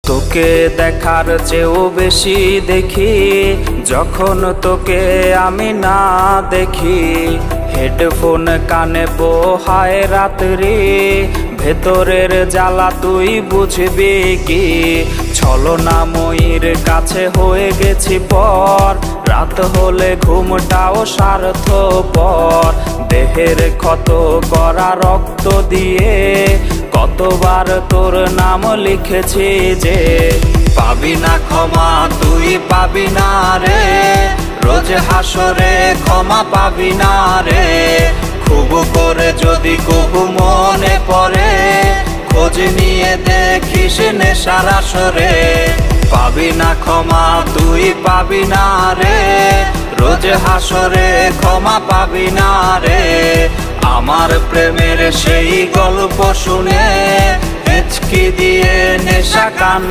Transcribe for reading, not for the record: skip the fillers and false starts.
তোকে দেখার চেয়েও বেশি দেখি যখন তোকে আমি না দেখি। হেডফোন কানে পোহায় রাত্রি, ভেতরের জ্বালা তুই বুঝবি কি। ছলনাময়ীর কাছে হয়ে গেছি পর, রাত হলে ঘুমটাও স্বার্থপর। দেহের ক্ষত করা রক্ত দিয়ে কতবার তোর নাম লিখেছি যে, পাবি না ক্ষমা তুই পাবি না রে, রোজ হাসরে ক্ষমা পাবি না রে। খুব করে যদি কবু মনে পড়ে, খোঁজ নিয়ে দেখিস নেশার আসরে। পাবি না ক্ষমা তুই পাবি না রে, রোজ হাসরে ক্ষমা পাবি না রে। আমার প্রেমের সেই গল্প শুনে হেঁচকি দিয়ে নেশা কান